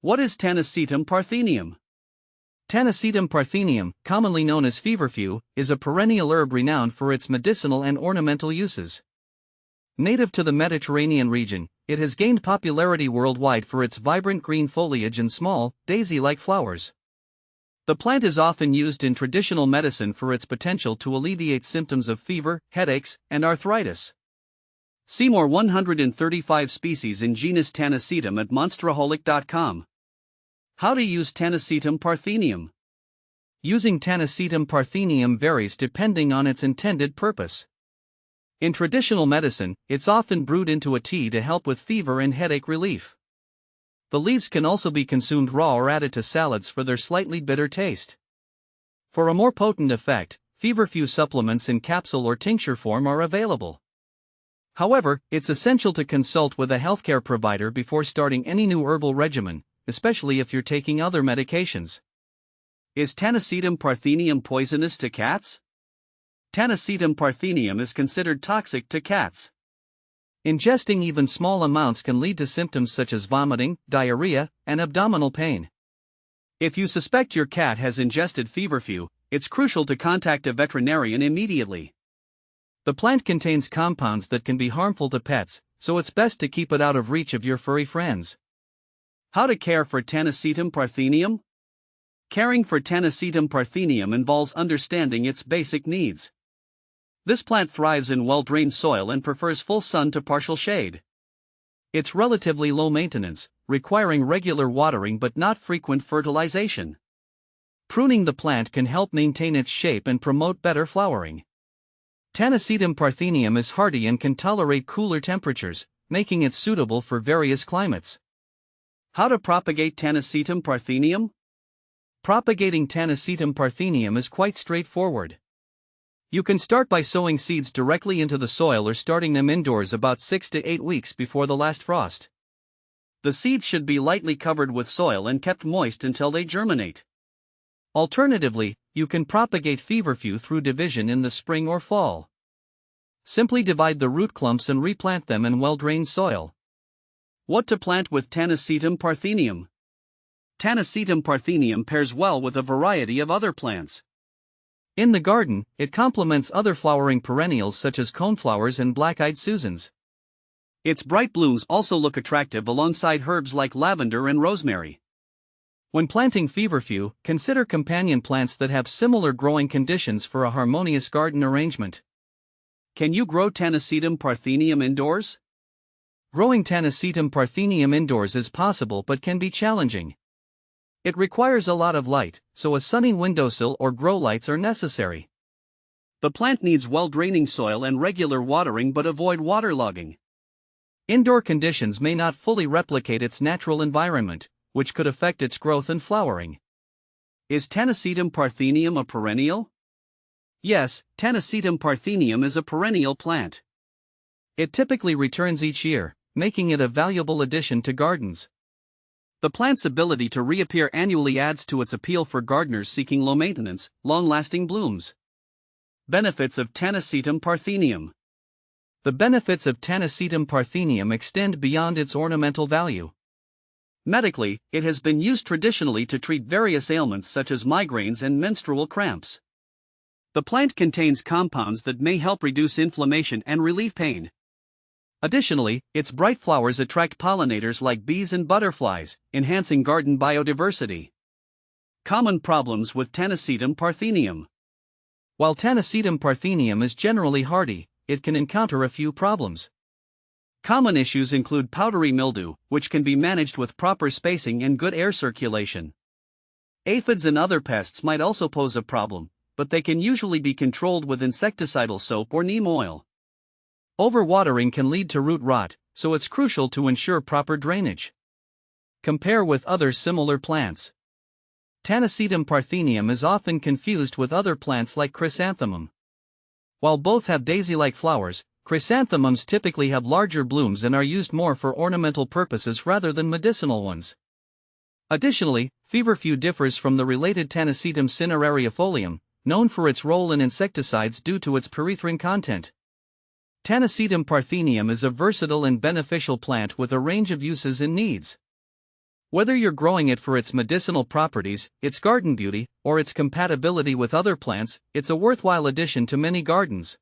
What is Tanacetum parthenium? Tanacetum parthenium, commonly known as feverfew, is a perennial herb renowned for its medicinal and ornamental uses. Native to the Mediterranean region, it has gained popularity worldwide for its vibrant green foliage and small, daisy-like flowers. The plant is often used in traditional medicine for its potential to alleviate symptoms of fever, headaches, and arthritis. See more 135 species in genus Tanacetum at monsteraholic.com. How to use Tanacetum parthenium. Using Tanacetum parthenium varies depending on its intended purpose. In traditional medicine, it's often brewed into a tea to help with fever and headache relief. The leaves can also be consumed raw or added to salads for their slightly bitter taste. For a more potent effect, feverfew supplements in capsule or tincture form are available. However, it's essential to consult with a healthcare provider before starting any new herbal regimen, especially if you're taking other medications. Is Tanacetum parthenium poisonous to cats? Tanacetum parthenium is considered toxic to cats. Ingesting even small amounts can lead to symptoms such as vomiting, diarrhea, and abdominal pain. If you suspect your cat has ingested feverfew, it's crucial to contact a veterinarian immediately. The plant contains compounds that can be harmful to pets, so it's best to keep it out of reach of your furry friends. How to care for Tanacetum parthenium? Caring for Tanacetum parthenium involves understanding its basic needs. This plant thrives in well-drained soil and prefers full sun to partial shade. It's relatively low maintenance, requiring regular watering but not frequent fertilization. Pruning the plant can help maintain its shape and promote better flowering. Tanacetum parthenium is hardy and can tolerate cooler temperatures, making it suitable for various climates. How to propagate Tanacetum parthenium? Propagating Tanacetum parthenium is quite straightforward. You can start by sowing seeds directly into the soil or starting them indoors about 6 to 8 weeks before the last frost. The seeds should be lightly covered with soil and kept moist until they germinate. Alternatively, you can propagate feverfew through division in the spring or fall. Simply divide the root clumps and replant them in well-drained soil. What to plant with Tanacetum parthenium? Tanacetum parthenium pairs well with a variety of other plants. In the garden, it complements other flowering perennials such as coneflowers and black-eyed Susans. Its bright blooms also look attractive alongside herbs like lavender and rosemary. When planting feverfew, consider companion plants that have similar growing conditions for a harmonious garden arrangement. Can you grow Tanacetum parthenium indoors? Growing Tanacetum parthenium indoors is possible but can be challenging. It requires a lot of light, so a sunny windowsill or grow lights are necessary. The plant needs well-draining soil and regular watering but avoid waterlogging. Indoor conditions may not fully replicate its natural environment, which could affect its growth and flowering. Is Tanacetum parthenium a perennial? Yes, Tanacetum parthenium is a perennial plant. It typically returns each year, making it a valuable addition to gardens. The plant's ability to reappear annually adds to its appeal for gardeners seeking low-maintenance, long-lasting blooms. Benefits of Tanacetum parthenium. The benefits of Tanacetum parthenium extend beyond its ornamental value. Medically, it has been used traditionally to treat various ailments such as migraines and menstrual cramps. The plant contains compounds that may help reduce inflammation and relieve pain. Additionally, its bright flowers attract pollinators like bees and butterflies, enhancing garden biodiversity. Common problems with Tanacetum parthenium. While Tanacetum parthenium is generally hardy, it can encounter a few problems. Common issues include powdery mildew, which can be managed with proper spacing and good air circulation. Aphids and other pests might also pose a problem, but they can usually be controlled with insecticidal soap or neem oil. Overwatering can lead to root rot, so it's crucial to ensure proper drainage. Compare with other similar plants. Tanacetum parthenium is often confused with other plants like chrysanthemum. While both have daisy-like flowers, chrysanthemums typically have larger blooms and are used more for ornamental purposes rather than medicinal ones. Additionally, feverfew differs from the related Tanacetum cinerariifolium, known for its role in insecticides due to its pyrethrin content. Tanacetum parthenium is a versatile and beneficial plant with a range of uses and needs. Whether you're growing it for its medicinal properties, its garden beauty, or its compatibility with other plants, it's a worthwhile addition to many gardens.